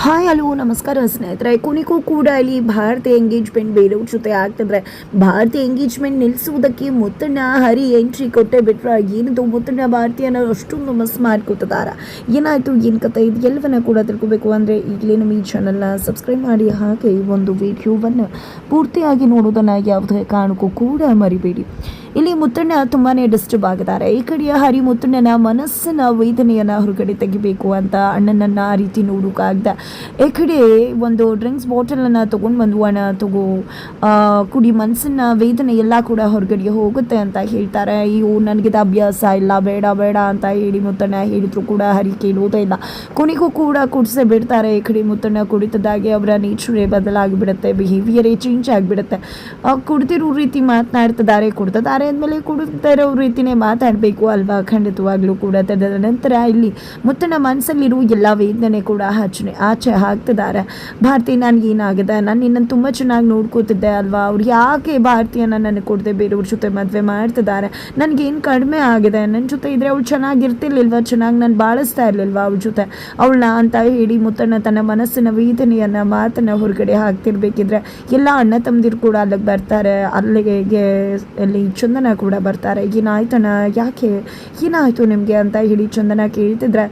Hi hello ನಮಸ್ಕಾರ ಸ್ನೇಹಿತರೆ. ಕೊನೆಗೂ ಕೂಡ ಇಲ್ಲಿ ಭಾರತೀಯ ಎಂಗೇಜ್ಮೆಂಟ್ ಬೇರೆಯವ್ರ ಜೊತೆ ಆಗ್ತಿದ್ರೆ ಭಾರತೀಯ ಎಂಗೇಜ್ಮೆಂಟ್ ನಿಲ್ಲಿಸುವುದಕ್ಕೆ ಮುತ್ತಣ್ಣ ಹರಿ ಎಂಟ್ರಿ ಕೊಟ್ಟೆ ಬಿಟ್ರೆ ಏನದು ಮುತ್ತಣ್ಣ ಭಾರತೀಯನ ಅಷ್ಟೊಂದು ಮಿಸ್ ಮಾಡ್ಕೊತಿದಾರ. ಏನಾಯಿತು ಏನು ಕತೆ ಇದು ಎಲ್ಲವನ್ನ ಕೂಡ ತಿಳ್ಕೊಬೇಕು ಅಂದರೆ ಈಗಲೇ ನಮ್ಮ ಈ ಚಾನಲ್ನ ಸಬ್ಸ್ಕ್ರೈಬ್ ಮಾಡಿ ಹಾಗೆ ಈ ಒಂದು ವಿಡಿಯೋವನ್ನು ಪೂರ್ತಿಯಾಗಿ ನೋಡೋದನ್ನು ಯಾವುದೇ ಕಾರಣಕ್ಕೂ ಕೂಡ ಮರಿಬೇಡಿ. ಇಲ್ಲಿ ಮುತ್ತಣ್ಣ ತುಂಬಾ ಡಿಸ್ಟರ್ಬ್ ಆಗಿದ್ದಾರೆ. ಈ ಕಡೆಯ ಹರಿ ಮುತ್ತಣ್ಣನ ಮನಸ್ಸಿನ ವೇದನೆಯನ್ನು ಹೊರಗಡೆ ತೆಗಿಬೇಕು ಅಂತ ಅಣ್ಣನನ್ನು ಆ ರೀತಿ ನೋಡೋಕ್ಕಾಗ್ದ ಈ ಕಡೆ ಒಂದು ಡ್ರಿಂಕ್ಸ್ ಬಾಟಲನ್ನು ತೊಗೊಂಡು ಬಂದು ಅಣ್ಣ ತಗೋ ಕುಡಿ, ಮನಸ್ಸಿನ ವೇದನೆ ಎಲ್ಲ ಕೂಡ ಹೊರಗಡೆ ಹೋಗುತ್ತೆ ಅಂತ ಹೇಳ್ತಾರೆ. ಅಯ್ಯೋ ನನಗಿದ ಅಭ್ಯಾಸ ಇಲ್ಲ, ಬೇಡ ಬೇಡ ಅಂತ ಹೇಳಿ ಮುತ್ತಣ್ಣ ಹೇಳಿದ್ರು ಕೂಡ ಹರಿ ಕೇಳೋದೇ ಇಲ್ಲ. ಕೊನೆಗೂ ಕೂಡ ಕುಡಿಸೇ ಬಿಡ್ತಾರೆ. ಈ ಕಡೆ ಮುತ್ತಣ್ಣ ಕುಡಿತದಾಗೆ ಅವರ ನೇಚರೇ ಬದಲಾಗಿಬಿಡುತ್ತೆ, ಬಿಹೇವಿಯರೇ ಚೇಂಜ್ ಆಗಿಬಿಡುತ್ತೆ. ಕುಡ್ದಿರೋ ರೀತಿ ಮಾತನಾಡ್ತಿದ್ದಾರೆ, ಕುಡ್ತಿದ್ದಾರೆ ಅಂದಮೇಲೆ ಕುಡಿತಾ ಇರೋ ರೀತಿಯೇ ಮಾತಾಡಬೇಕು ಅಲ್ವಾ, ಖಂಡಿತವಾಗ್ಲೂ ಕೂಡ. ತದನಂತರ ಇಲ್ಲಿ ಮುತ್ತಣ್ಣ ಮನಸ್ಸಲ್ಲಿರೋ ಎಲ್ಲ ವೇದನೆ ಕೂಡ ಆಚೆ ಹಾಕ್ತಿದ್ದಾರೆ. ಭಾರತಿ ನನಗೇನಾಗಿದೆ, ನಾನು ನಿನ್ನನ್ನು ತುಂಬ ಚೆನ್ನಾಗಿ ನೋಡ್ಕೋತಿದ್ದೆ ಅಲ್ವಾ, ಅವ್ರು ಯಾಕೆ ಭಾರತೀಯನ ನನಗೆ ಕೊಡದೆ ಬೇರೆಯವ್ರ ಜೊತೆ ಮದುವೆ ಮಾಡ್ತಿದ್ದಾರೆ, ನನಗೇನು ಕಡಿಮೆ ಆಗಿದೆ, ನನ್ನ ಜೊತೆ ಇದ್ದರೆ ಅವಳು ಚೆನ್ನಾಗಿರ್ತಿರ್ಲಿಲ್ವ, ಚೆನ್ನಾಗಿ ನಾನು ಬಾಳಿಸ್ತಾ ಇರಲಿಲ್ವ ಅವ್ಳ ಜೊತೆ ಅವಳನ್ನ ಅಂತ ಹೇಳಿ ಮುತ್ತಣ್ಣ ತನ್ನ ಮನಸ್ಸಿನ ವೇದನೆಯನ್ನು ಮಾತನ್ನು ಹೊರಗಡೆ ಹಾಕ್ತಿರ್ಬೇಕಿದ್ರೆ ಎಲ್ಲ ಅಣ್ಣ ತಮ್ಮದಿರು ಕೂಡ ಅಲ್ಲಿಗೆ ಬರ್ತಾರೆ. ಅಲ್ಲಿಗೆ ಅಲ್ಲಿ ಚಂದನ ಕೂಡ ಬರ್ತಾರೆ. ಏನಾಯ್ತಣ್ಣ, ಯಾಕೆ ಏನಾಯಿತು ನಿಮಗೆ ಅಂತ ಹೇಳಿ ಚಂದನ ಕೇಳ್ತಿದ್ರೆ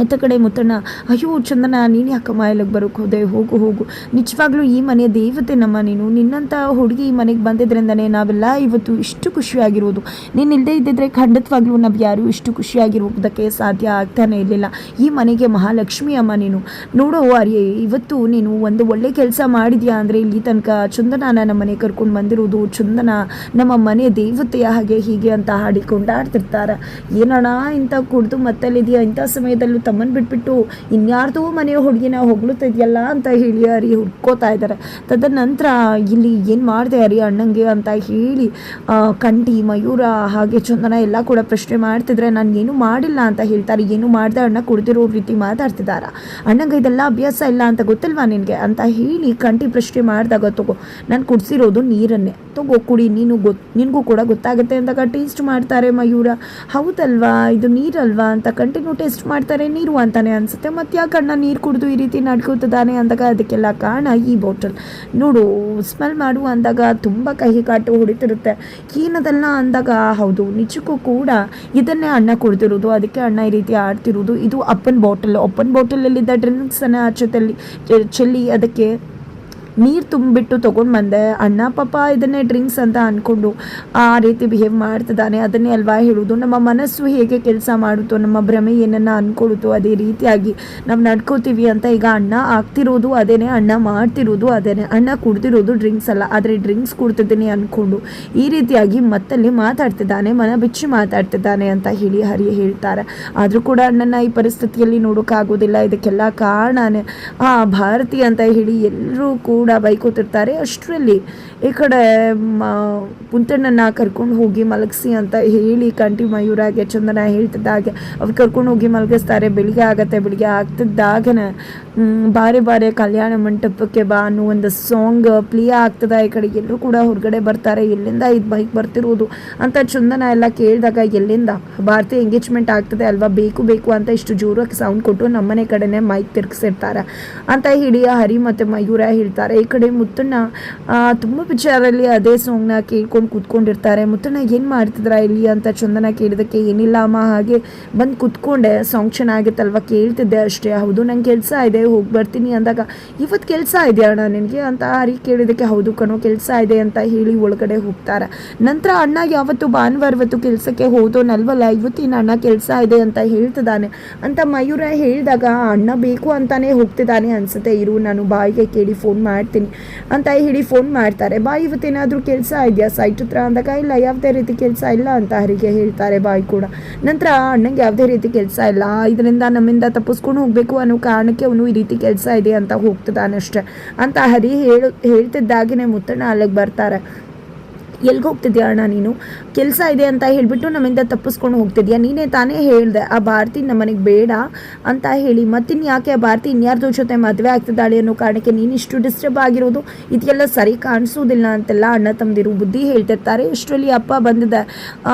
ಆಯ್ತ ಕಡೆ ಮುತ್ತಣ್ಣ, ಅಯ್ಯೋ ಚಂದನ ನೀನು ಯಾಕಮ್ಮ ಇಲ್ಲಿಗೆ ಬರೋಕ್ಕೆ ಹೋದೆ, ಹೋಗು ಹೋಗು, ನಿಜವಾಗ್ಲೂ ಈ ಮನೆಯ ದೇವತೆ ನಮ್ಮ, ನೀನು ನಿನ್ನಂಥ ಹುಡುಗಿ ಈ ಮನೆಗೆ ಬಂದಿದ್ರಿಂದನೇ ನಾವೆಲ್ಲ ಇವತ್ತು ಇಷ್ಟು ಖುಷಿಯಾಗಿರೋದು. ನೀನು ಇಲ್ಲದೆ ಇದ್ದಿದ್ರೆ ಖಂಡಿತವಾಗ್ಲೂ ನಾವು ಯಾರೂ ಇಷ್ಟು ಖುಷಿಯಾಗಿರೋದಕ್ಕೆ ಸಾಧ್ಯ ಆಗ್ತಾನೆ ಇರಲಿಲ್ಲ. ಈ ಮನೆಗೆ ಮಹಾಲಕ್ಷ್ಮಿ ಅಮ್ಮ ನೀನು. ನೋಡೋ ಅರಿಯೇ, ಇವತ್ತು ನೀನು ಒಂದು ಒಳ್ಳೆ ಕೆಲಸ ಮಾಡಿದ್ಯಾ ಅಂದರೆ ಇಲ್ಲಿ ತನಕ ಚಂದನ ನಮ್ಮ ಮನೆ ಕರ್ಕೊಂಡು ಬಂದಿರೋದು, ಚಂದನ ನಮ್ಮ ಮನೆ ದೇವತೆಯ ಹಾಗೆ ಹೀಗೆ ಅಂತ ಹಾಡಿ ಕೊಂಡಾಡ್ತಿರ್ತಾರೆ. ಏನಣ್ಣ ಇಂಥ ಕುಡ್ದು ಮತ್ತಲ್ಲಿದೆಯಾ, ಇಂಥ ಸಮಯದಲ್ಲೂ ತಮ್ಮನ್ನು ಬಿಟ್ಬಿಟ್ಟು ಇನ್ಯಾರ್ದೋ ಮನೆಯ ಹುಡುಗಿನ ಹೊಗಳುತ್ತಿದೆಯಲ್ಲ ಅಂತ ಹೇಳಿ ಹರಿ ಹುಡ್ಕೋತಾ ಇದ್ದಾರೆ. ತದನಂತರ ಇಲ್ಲಿ ಏನು ಮಾಡಿದೆ ಹರಿ ಅಣ್ಣಂಗೆ ಅಂತ ಹೇಳಿ ಕಂಠಿ, ಮಯೂರ ಹಾಗೆ ಚಂದನ ಎಲ್ಲ ಕೂಡ ಪ್ರಶ್ನೆ ಮಾಡ್ತಿದ್ರೆ ನಾನು ಏನು ಮಾಡಿಲ್ಲ ಅಂತ ಹೇಳ್ತಾರೆ. ಏನು ಮಾಡಿದೆ ಅಣ್ಣ ಕುಡ್ದಿರೋ ರೀತಿ ಮಾತಾಡ್ತಿದ್ದಾರೆ. ಅಣ್ಣಂಗೆ ಇದೆಲ್ಲ ಅಭ್ಯಾಸ ಇಲ್ಲ ಅಂತ ಗೊತ್ತಿಲ್ವಾ ನಿನಗೆ ಅಂತ ಹೇಳಿ ಕಂಠಿ ಪ್ರಶ್ನೆ ಮಾಡಿದಾಗ ತಗೋ ನಾನು ಕುಡಿಸಿರೋದು ನೀರನ್ನೇ, ತಗೋ ಕುಡಿ, ನಿನಗೂ ಕೂಡ ಗೊತ್ತಾಗುತ್ತೆ ಅಂದಾಗ ಟೇಸ್ಟ್ ಮಾಡ್ತಾರೆ ಮಯೂರ. ಹೌದಲ್ವಾ ಇದು ನೀರಲ್ವಾ ಅಂತ ಕಂಟಿನ್ಯೂ ಟೇಸ್ಟ್ ಮಾಡ್ತಾರೆ, ನೀರು ಅಂತಾನೆ ಅನ್ಸುತ್ತೆ, ಮತ್ತೆ ಯಾಕೆ ಅಣ್ಣ ನೀರು ಕುಡಿದು ಈ ರೀತಿ ನಡ್ಕೋತಿದ್ದಾನೆ ಅಂದಾಗ ಅದಕ್ಕೆಲ್ಲ ಕಾರಣ ಈ ಬಾಟಲ್ ನೋಡು, ಸ್ಮೆಲ್ ಮಾಡು ಅಂದಾಗ ತುಂಬ ಕಹಿ ಕಾಟು ಹೊಡಿತಿರುತ್ತೆ. ಏನದಲ್ಲ ಅಂದಾಗ ಹೌದು ನಿಜಕ್ಕೂ ಕೂಡ ಇದನ್ನೇ ಅಣ್ಣ ಕುಡ್ದಿರೋದು, ಅದಕ್ಕೆ ಅಣ್ಣ ಈ ರೀತಿ ಆಡ್ತಿರೋದು. ಇದು ಅಪ್ಪನ ಬಾಟಲಲ್ಲಿದ್ದ ಡ್ರಿಂಕ್ಸನ್ನು ಆಚೆತಲ್ಲಿ ಚೆಲ್ಲಿ ಅದಕ್ಕೆ ನೀರು ತುಂಬಿಬಿಟ್ಟು ತೊಗೊಂಡು ಬಂದೆ. ಅಣ್ಣ ಪಾಪ ಇದನ್ನೇ ಡ್ರಿಂಕ್ಸ್ ಅಂತ ಅಂದ್ಕೊಂಡು ಆ ರೀತಿ ಬಿಹೇವ್ ಮಾಡ್ತಿದ್ದಾನೆ, ಅದನ್ನೇ ಅಲ್ವಾ ಹೇಳೋದು. ನಮ್ಮ ಮನಸ್ಸು ಹೇಗೆ ಕೆಲಸ ಮಾಡುತ್ತೋ, ನಮ್ಮ ಭ್ರಮೆ ಏನನ್ನು ಅಂದ್ಕೊಳ್ಳುತ್ತೋ ಅದೇ ರೀತಿಯಾಗಿ ನಾವು ನಡ್ಕೋತೀವಿ ಅಂತ ಈಗ ಅಣ್ಣ ಆಗ್ತಿರೋದು ಅದೇನೆ, ಅಣ್ಣ ಮಾಡ್ತಿರೋದು ಅದೇನೆ. ಅಣ್ಣ ಕುಡ್ದಿರೋದು ಡ್ರಿಂಕ್ಸ್ ಅಲ್ಲ, ಆದರೆ ಡ್ರಿಂಕ್ಸ್ ಕುಡ್ತಿದ್ದೀನಿ ಅಂದ್ಕೊಂಡು ಈ ರೀತಿಯಾಗಿ ಮತ್ತಲ್ಲಿ ಮಾತಾಡ್ತಿದ್ದಾನೆ, ಮನ ಬಿಚ್ಚಿ ಮಾತಾಡ್ತಿದ್ದಾನೆ ಅಂತ ಹೇಳಿ ಹರಿ ಹೇಳ್ತಾರೆ. ಆದರೂ ಕೂಡ ಅಣ್ಣನ ಈ ಪರಿಸ್ಥಿತಿಯಲ್ಲಿ ನೋಡೋಕ್ಕಾಗೋದಿಲ್ಲ. ಇದಕ್ಕೆಲ್ಲ ಕಾರಣನೇ ಭಾರತಿ ಅಂತ ಹೇಳಿ ಎಲ್ಲರೂ ಕೂಡ ಬೈಕೋತಿರ್ತಾರೆ. ಅಷ್ಟರಲ್ಲಿ ಈ ಕಡೆ ಮುತ್ತಣ್ಣನ ಕರ್ಕೊಂಡು ಹೋಗಿ ಮಲಗಿಸಿ ಅಂತ ಹೇಳಿ ಕಂಠಿ ಮಯೂರಾಗೆ ಚಂದನ ಹೇಳ್ತಿದ್ದಾಗೆ ಅವ್ರು ಕರ್ಕೊಂಡು ಹೋಗಿ ಮಲಗಿಸ್ತಾರೆ. ಬೆಳಿಗ್ಗೆ ಆಗತ್ತೆ. ಬೆಳಿಗ್ಗೆ ಆಗ್ತಿದ್ದಾಗನೇ ಬಾರೆ ಬಾರೆ ಕಲ್ಯಾಣ ಮಂಟಪಕ್ಕೆ ಬಾ ಅನ್ನೋ ಒಂದು ಸಾಂಗ್ ಪ್ಲೇ ಆಗ್ತದೆ. ಈ ಕಡೆ ಎಲ್ಲರೂ ಕೂಡ ಹೊರಗಡೆ ಬರ್ತಾರೆ. ಎಲ್ಲಿಂದ ಇದು ಬೈಕ್ ಬರ್ತಿರೋದು ಅಂತ ಚಂದನ ಎಲ್ಲ ಕೇಳಿದಾಗ ಎಲ್ಲಿಂದ ಭಾರತಿ ಎಂಗೇಜ್ಮೆಂಟ್ ಆಗ್ತದೆ ಅಲ್ವಾ, ಬೇಕು ಬೇಕು ಅಂತ ಇಷ್ಟು ಜೋರಾಗಿ ಸೌಂಡ್ ಕೊಟ್ಟು ನಮ್ಮನೆ ಕಡೆನೇ ಮೈಕ್ ತಿರ್ಗಿಸಿರ್ತಾರೆ ಅಂತ ಹೇಳಿ ಹರಿ ಮತ್ತು ಮಯೂರ ಹೇಳ್ತಾರೆ. ಈ ಕಡೆ ಮುತ್ತಣ್ಣ ತುಂಬ ವಿಚಾರಲ್ಲಿ ಅದೇ ಸಾಂಗ್ನ ಕೇಳ್ಕೊಂಡು ಕೂತ್ಕೊಂಡಿರ್ತಾರೆ. ಮುತ್ತಣ್ಣ ಏನು ಮಾಡ್ತಿದ್ರ ಇಲ್ಲಿ ಅಂತ ಚಂದನ ಕೇಳಿದಕ್ಕೆ ಏನಿಲ್ಲ ಅಮ್ಮ, ಹಾಗೆ ಬಂದು ಕೂತ್ಕೊಂಡೆ, ಸಾಂಗ್ ಚೆನ್ನಾಗಿತ್ತಲ್ವ ಕೇಳ್ತಿದ್ದೆ ಅಷ್ಟೇ. ಹೌದು ನಂಗೆ ಕೆಲಸ ಇದೆ, ಹೋಗಿ ಬರ್ತೀನಿ ಅಂದಾಗ ಇವತ್ತು ಕೆಲಸ ಇದೆ ಅಣ್ಣ ನಿನಗೆ ಅಂತ ಹರಿ ಕೇಳಿದಕ್ಕೆ ಹೌದು ಕಣೋ ಕೆಲಸ ಇದೆ ಅಂತ ಹೇಳಿ ಒಳಗಡೆ ಹೋಗ್ತಾರೆ. ನಂತರ ಅಣ್ಣ ಯಾವತ್ತು ಭಾನುವಾರ ಇವತ್ತು ಕೆಲಸಕ್ಕೆ ಹೋದೋನಲ್ವಲ್ಲ, ಇವತ್ತಿನ ಅಣ್ಣ ಕೆಲಸ ಇದೆ ಅಂತ ಹೇಳ್ತಿದ್ದಾನೆ ಅಂತ ಮಯೂರ ಹೇಳಿದಾಗ ಅಣ್ಣ ಬೇಕು ಅಂತಾನೆ ಹೋಗ್ತಿದ್ದಾನೆ ಅನ್ಸುತ್ತೆ, ಇರು ನಾನು ಬಾಯಿಗೆ ಕೇಳಿ ಫೋನ್ ಮಾಡ್ತೀನಿ ಅಂತ ಹೇಳಿ ಫೋನ್ ಮಾಡ್ತಾರೆ. ಬಾಯಿ ಇವತ್ತೇನಾದರೂ ಕೆಲಸ ಇದೆಯಾ ಸೈಟ್ ಹತ್ರ ಅಂದಾಗ ಇಲ್ಲ ಯಾವುದೇ ರೀತಿ ಕೆಲಸ ಇಲ್ಲ ಅಂತ ಹರಿಗೆ ಹೇಳ್ತಾರೆ ಬಾಯಿ ಕೂಡ. ನಂತರ ಅಣ್ಣಂಗೆ ಯಾವುದೇ ರೀತಿ ಕೆಲಸ ಇಲ್ಲ, ಇದರಿಂದ ನಮ್ಮಿಂದ ತಪ್ಪಿಸ್ಕೊಂಡು ಹೋಗಬೇಕು ಅನ್ನೋ ಕಾರಣಕ್ಕೆ ಅವನು ಈ ರೀತಿ ಕೆಲಸ ಇದೆ ಅಂತ ಹೋಗ್ತಿದ್ದಾನಷ್ಟೆ ಅಂತ ಹರಿ ಹೇಳ್ತಿದ್ದಾಗೇ ಮುತ್ತಣ್ಣ ಅಲ್ಲಿಗೆ ಬರ್ತಾರೆ. ಎಲ್ಲಿಗೆ ಹೋಗ್ತಿದ್ಯಾ ಅಣ್ಣ ನೀನು, ಕೆಲಸ ಇದೆ ಅಂತ ಹೇಳಿಬಿಟ್ಟು ನಮ್ಮಿಂದ ತಪ್ಪಿಸ್ಕೊಂಡು ಹೋಗ್ತಿದ್ಯಾ, ನೀನೇ ತಾನೇ ಹೇಳಿದೆ ಆ ಭಾರತಿ ನಮ್ಮನೆಗೆ ಬೇಡ ಅಂತ ಹೇಳಿ, ಮತ್ತಿನ್ನು ಯಾಕೆ ಆ ಭಾರತಿ ಇನ್ಯಾರ್ದೋ ಜೊತೆ ಮದುವೆ ಆಗ್ತಿದ್ದಾಳೆ ಅನ್ನೋ ಕಾರಣಕ್ಕೆ ನೀನು ಇಷ್ಟು ಡಿಸ್ಟರ್ಬ್ ಆಗಿರೋದು, ಇದೆಲ್ಲ ಸರಿ ಕಾಣಿಸೋದಿಲ್ಲ ಅಂತೆಲ್ಲ ಅಣ್ಣ ತಮ್ಮದಿರು ಬುದ್ಧಿ ಹೇಳ್ತಿರ್ತಾರೆ. ಇಷ್ಟರಲ್ಲಿ ಅಪ್ಪ ಬಂದಿದ್ದೆ.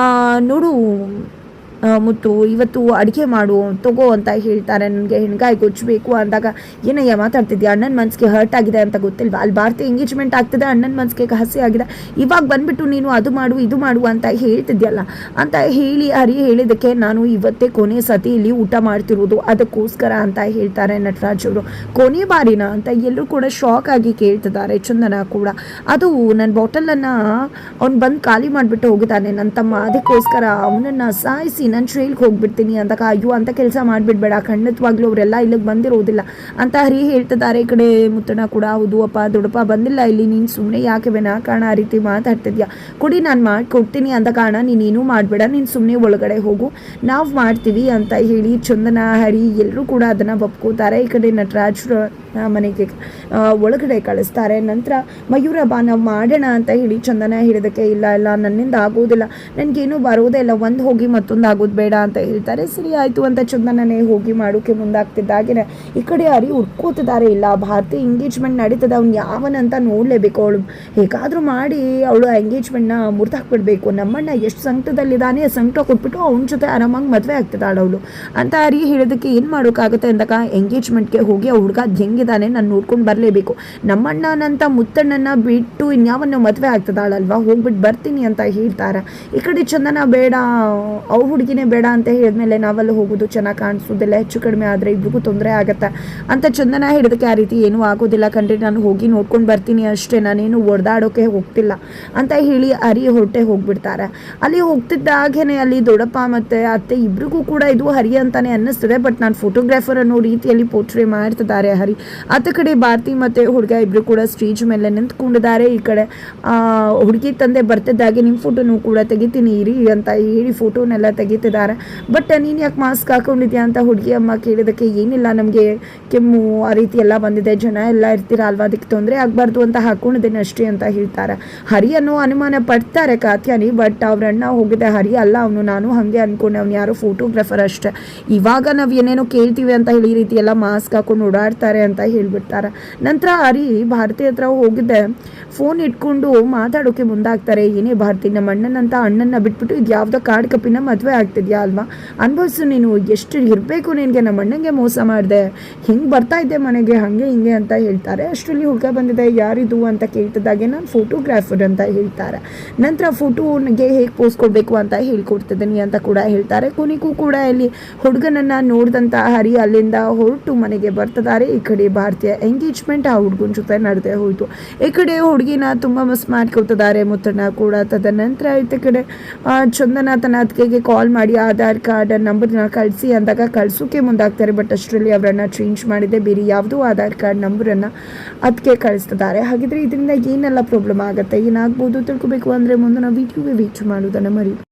ನೋಡು ಮುತ್ತು ಇವತ್ತು ಅಡುಗೆ ಮಾಡು ತಗೋ ಅಂತ ಹೇಳ್ತಾರೆ. ನನಗೆ ಹೆಣ್ಗಾಯಿ ಗೊಜ್ಜಬೇಕು ಅಂದಾಗ ಏನಯ್ಯ ಮಾತಾಡ್ತಿದ್ಯಾ, ಅಣ್ಣನ ಮನಸ್ಸಿಗೆ ಹರ್ಟ್ ಆಗಿದೆ ಅಂತ ಗೊತ್ತಿಲ್ವಾ, ಅಲ್ಲಿ ಭಾರತಿ ಎಂಗೇಜ್ಮೆಂಟ್ ಆಗ್ತಿದೆ, ಅಣ್ಣನ ಮನಸ್ಸಿಗೆ ಹಸಿ ಆಗಿದೆ, ಇವಾಗ ಬಂದುಬಿಟ್ಟು ನೀನು ಅದು ಮಾಡು ಇದು ಮಾಡು ಅಂತ ಹೇಳ್ತಿದ್ಯಲ್ಲ ಅಂತ ಹೇಳಿ ಹರಿ ಹೇಳಿದ್ದಕ್ಕೆ ನಾನು ಇವತ್ತೇ ಕೊನೆ ಸತಿ ಇಲ್ಲಿ ಊಟ ಮಾಡ್ತಿರೋದು ಅದಕ್ಕೋಸ್ಕರ ಅಂತ ಹೇಳ್ತಾರೆ ನಟರಾಜ್ ಅವರು. ಕೊನೆ ಬಾರಿನ ಅಂತ ಎಲ್ಲರೂ ಕೂಡ ಶಾಕ್ ಆಗಿ ಕೇಳ್ತಿದ್ದಾರೆ. ಚಂದನ ಕೂಡ ಅದು ನನ್ನ ಬಾಟಲನ್ನು ಅವ್ನು ಬಂದು ಖಾಲಿ ಮಾಡಿಬಿಟ್ಟು ಹೋಗಿದ್ದಾನೆ ನನ್ನ ತಮ್ಮ, ಅದಕ್ಕೋಸ್ಕರ ಅವನನ್ನು ಸಾಯಿಸಿ ನಾನು ಟ್ರೈಲ್ಗೆ ಹೋಗ್ಬಿಡ್ತೀನಿ ಅಂದಾಗ ಅಯ್ಯೋ ಅಂತ ಕೆಲಸ ಮಾಡಿಬಿಡ್ಬೇಡ, ಖಂಡಿತವಾಗ್ಲೂ ಅವರೆಲ್ಲ ಇಲ್ಲಿಗೆ ಬಂದಿರೋದಿಲ್ಲ ಅಂತ ಹರಿ ಹೇಳ್ತಿದ್ದಾರೆ. ಈ ಕಡೆ ಮುತ್ತಣ್ಣ ಕೂಡ ಹೌದು ಅಪ್ಪ ದೊಡ್ಡಪ್ಪ ಬಂದಿಲ್ಲ ಇಲ್ಲಿ, ನೀನು ಸುಮ್ಮನೆ ಯಾಕೆ ಕಾರಣ ಆ ರೀತಿ ಮಾತಾಡ್ತಿದ್ಯಾ, ಕೊಡಿ ನಾನು ಮಾಡಿಕೊಡ್ತೀನಿ ಅಂತ ಕಾರಣ ನೀನೇನು ಮಾಡಬೇಡ, ನೀನು ಸುಮ್ಮನೆ ಒಳಗಡೆ ಹೋಗು ನಾವು ಮಾಡ್ತೀವಿ ಅಂತ ಹೇಳಿ ಚಂದನ ಹರಿ ಎಲ್ಲರೂ ಕೂಡ ಅದನ್ನು ಒಪ್ಕೋತಾರೆ. ಈ ಕಡೆ ನಟರಾಜ್ ಮನೆಗೆ ಒಳಗಡೆ ಕಳಿಸ್ತಾರೆ. ನಂತರ ಮಯೂರ ಬಾ ನಾವು ಮಾಡೋಣ ಅಂತ ಹೇಳಿ ಚಂದನ ಹೇಳಿದಕ್ಕೆ ಇಲ್ಲ ನನ್ನಿಂದ ಆಗೋದಿಲ್ಲ, ನನಗೇನು ಬರೋದೇ ಇಲ್ಲ, ಒಂದು ಹೋಗಿ ಮತ್ತೊಂದು ಆಗೋದು ಬೇಡ ಅಂತ ಹೇಳ್ತಾರೆ. ಸರಿ ಆಯಿತು ಅಂತ ಚಂದನನೇ ಹೋಗಿ ಮಾಡೋಕ್ಕೆ ಮುಂದಾಗ್ತಿದ್ದಾಗೆ ಈ ಕಡೆ ಹರಿ ಹುಡ್ಕೋತಿದ್ದಾರೆ. ಇಲ್ಲ ಭಾರತಿ ಎಂಗೇಜ್ಮೆಂಟ್ ನಡೀತದೆ, ಅವ್ನು ಯಾವನಂತ ನೋಡಲೇಬೇಕು, ಅವಳು ಹೇಗಾದರೂ ಮಾಡಿ ಅವಳು ಎಂಗೇಜ್ಮೆಂಟ್ನ ಮುರಿದಾಕ್ಬಿಡ್ಬೇಕು, ನಮ್ಮಣ್ಣ ಎಷ್ಟು ಸಂಕಟದಲ್ಲಿದ್ದಾನೆ ಸಂಕಟ ಕೊಟ್ಬಿಟ್ಟು ಅವನ ಜೊತೆ ಆರಾಮಾಗಿ ಮದುವೆ ಆಗ್ತಿದ್ದಾಳೆ ಅವಳು ಅಂತ ಹರಿ ಹೇಳೋದಕ್ಕೆ ಏನು ಮಾಡೋಕ್ಕಾಗುತ್ತೆ ಅಂದಾಗ ಎಂಗೇಜ್ಮೆಂಟ್ಗೆ ಹೋಗಿ ಆ ಹುಡುಗ ಹೆಂಗಿದ್ದಾನೆ ನಾನು ನೋಡ್ಕೊಂಡು ಬರಲೇಬೇಕು, ನಮ್ಮಣ್ಣನಂತ ಮುತ್ತಣ್ಣನ ಬಿಟ್ಟು ಇನ್ಯಾವನ್ನ ಮದುವೆ ಆಗ್ತದಾಳಲ್ವಾ, ಹೋಗ್ಬಿಟ್ಟು ಬರ್ತೀನಿ ಅಂತ ಹೇಳ್ತಾರೆ. ಈ ಕಡೆ ಚಂದನ ಬೇಡ ಅವು ಹುಡುಗಿನೇ ಬೇಡ ಅಂತ ಹೇಳಿದ್ಮೇಲೆ ನಾವೆಲ್ಲ ಹೋಗೋದು ಚೆನ್ನಾಗಿ ಕಾಣಿಸೋದಿಲ್ಲ, ಹೆಚ್ಚು ಕಡಿಮೆ ಆದರೆ ಇಬ್ರಿಗೂ ತೊಂದರೆ ಆಗುತ್ತೆ ಅಂತ ಚಂದನ ಹೇಳಿದಕ್ಕೆ ಆ ರೀತಿ ಏನೂ ಆಗೋದಿಲ್ಲ ಕಣ್ರಿ, ನಾನು ಹೋಗಿ ನೋಡ್ಕೊಂಡು ಬರ್ತೀನಿ ಅಷ್ಟೇ, ನಾನೇನು ಒಡೆದಾಡೋಕೆ ಹೋಗ್ತಿಲ್ಲ ಅಂತ ಹೇಳಿ ಹರಿ ಹೊರಟೆ ಹೋಗ್ಬಿಡ್ತಾರೆ. ಅಲ್ಲಿ ಹೋಗ್ತಿದ್ದಾಗೇನೆ ಅಲ್ಲಿ ದೊಡ್ಡಪ್ಪ ಮತ್ತು ಅತ್ತೆ ಇಬ್ರಿಗೂ ಕೂಡ ಇದು ಹರಿ ಅಂತಾನೆ ಅನ್ನಿಸ್ತದೆ, ಬಟ್ ನಾನು ಫೋಟೋಗ್ರಾಫರ್ ಅನ್ನೋ ರೀತಿಯಲ್ಲಿ ಪೋರ್ಟ್ರೇ ಮಾಡ್ತಿದ್ದಾರೆ ಹರಿ. ಆತ ಕಡೆ ಭಾರತಿ ಮತ್ತು ಹುಡುಗ ಇಬ್ಬರು ಕೂಡ ಸ್ಟೇಜ್ ಮೇಲೆ ನಿಂತ್ಕೊಂಡಿದ್ದಾರೆ. ಈ ಕಡೆ ಹುಡುಗಿ ತಂದೆ ಬರ್ತಿದ್ದಾಗೆ ನಿಮ್ಮ ಫೋಟೋನು ಕೂಡ ತೆಗಿತೀನಿ ಇರಿ ಅಂತ ಹೇಳಿ ಫೋಟೋನೆಲ್ಲ ತೆಗಿತಿದ್ದಾರೆ. ಬಟ್ ನೀನು ಯಾಕೆ ಮಾಸ್ಕ್ ಹಾಕೊಂಡಿದ್ಯಾ ಅಂತ ಹುಡುಗಿ ಅಮ್ಮ ಕೇಳಿದಕ್ಕೆ ಏನಿಲ್ಲ ನಮಗೆ ಕೆಮ್ಮು ಆ ರೀತಿ ಎಲ್ಲ ಬಂದಿದೆ, ಜನ ಎಲ್ಲ ಇರ್ತೀರ ಅಲ್ವಾ, ಅದಕ್ಕೆ ತೊಂದರೆ ಆಗಬಾರ್ದು ಅಂತ ಹಾಕೊಂಡಿದ್ದೇನೆ ಅಷ್ಟೇ ಅಂತ ಹೇಳ್ತಾರೆ. ಹರಿ ಅನ್ನೋ ಅನುಮಾನ ಪಡ್ತಾರೆ ಕಾತ್ಯಾನಿ, ಬಟ್ ಅವ್ರ ಅಣ್ಣ ಹೋಗಿದೆ ಹರಿ ಅಲ್ಲ ಅವನು, ನಾನು ಹಾಗೆ ಅಂದ್ಕೊಂಡೆ ಅವ್ನು ಯಾರೋ ಫೋಟೋಗ್ರಾಫರ್ ಅಷ್ಟೇ, ಇವಾಗ ನಾವು ಏನೇನೋ ಕೇಳ್ತೀವಿ ಅಂತ ಹೇಳಿ ಈ ರೀತಿ ಎಲ್ಲ ಮಾಸ್ಕ್ ಹಾಕೊಂಡು ಓಡಾಡ್ತಾರೆ ಅಂತ ಹೇಳ್ಬಿಡ್ತಾರೆ. ನಂತರ ಹರಿ ಭಾರತಿ ಹತ್ರ ಹೋಗಿದ್ದೆ ಫೋನ್ ಇಟ್ಕೊಂಡು ಮಾತಾಡೋಕೆ ಮುಂದಾಗ್ತಾರೆ. ಏನೇ ಭಾರತಿ ನಮ್ಮ ಅಣ್ಣನ ಬಿಟ್ಬಿಟ್ಟು ಇದು ಯಾವುದೋ ಕಾಡು ಕಪ್ಪಿನ ಮದುವೆ ಆಗ್ತಿದ್ಯಾ ಅಲ್ವಾ, ಅನ್ಭವಿಸು ನೀನು, ಎಷ್ಟು ಇರಬೇಕು ನಿನಗೆ, ನಮ್ಮ ಅಣ್ಣಂಗೆ ಮೋಸ ಮಾಡಿದೆ, ಹಿಂಗೆ ಬರ್ತಾ ಇದ್ದೆ ಮನೆಗೆ ಹಾಗೆ ಹಿಂಗೆ ಅಂತ ಹೇಳ್ತಾರೆ. ಅಷ್ಟರಲ್ಲಿ ಹುಡುಗ ಬಂದಿದೆ ಯಾರಿದು ಅಂತ ಕೇಳ್ತಿದ್ದಾಗೆ ನಾನು ಫೋಟೋಗ್ರಾಫರ್ ಅಂತ ಹೇಳ್ತಾರೆ. ನಂತರ ಫೋಟೋನಿಗೆ ಹೇಗೆ ಪೋಸ್ ಕೊಡಬೇಕು ಅಂತ ಹೇಳ್ಕೊಡ್ತಿದ್ದೀನಿ ಅಂತ ಕೂಡ ಹೇಳ್ತಾರೆ. ಕೊನೆಗೂ ಕೂಡ ಇಲ್ಲಿ ಹುಡುಗನನ್ನು ನೋಡಿದಂಥ ಹರಿ ಅಲ್ಲಿಂದ ಹೊರಟು ಮನೆಗೆ ಬರ್ತಿದ್ದಾರೆ. ಈ ಕಡೆ ಭಾರತೀಯ ಎಂಗೇಜ್ಮೆಂಟ್ ಆ ಹುಡುಗನ ಜೊತೆ ನಡೆದೇ ಹೋಯಿತು. ಈ ಕಡೆ ಹುಡುಗಿನ ತುಂಬ ಮಿಸ್ ಮಾಡ್ಕೊಳ್ತಿದ್ದಾರೆ ಮುತ್ತಣ್ಣ ಕೂಡ. ತದನಂತರ ಈ ಕಡೆ ಚಂದನ ತನ್ನ ಅದಕ್ಕೆ ಕಾಲ್ ಮಾಡಿ ಆಧಾರ್ ಕಾರ್ಡ್ ನಂಬರ್ನ ಕಳಿಸಿ ಅಂದಾಗ ಕಳಿಸೋಕೆ ಮುಂದಾಗ್ತಾರೆ. ಬಟ್ ಅಷ್ಟರಲ್ಲಿ ಅವರನ್ನು ಚೇಂಜ್ ಮಾಡಿದೆ, ಬೇರೆ ಯಾವುದೋ ಆಧಾರ್ ಕಾರ್ಡ್ ನಂಬರನ್ನು ಅದಕ್ಕೆ ಕಳಿಸ್ತಿದ್ದಾರೆ. ಹಾಗಿದ್ರೆ ಇದರಿಂದ ಏನೆಲ್ಲ ಪ್ರಾಬ್ಲಮ್ ಆಗುತ್ತೆ, ಏನಾಗ್ಬೋದು ತಿಳ್ಕೊಬೇಕು ಅಂದರೆ ಮುಂದೆ ನಾವು ವಿಡಿಯೋಗೆ ವೇಟ್ ಮಾಡೋದನ್ನು ಮರಿ.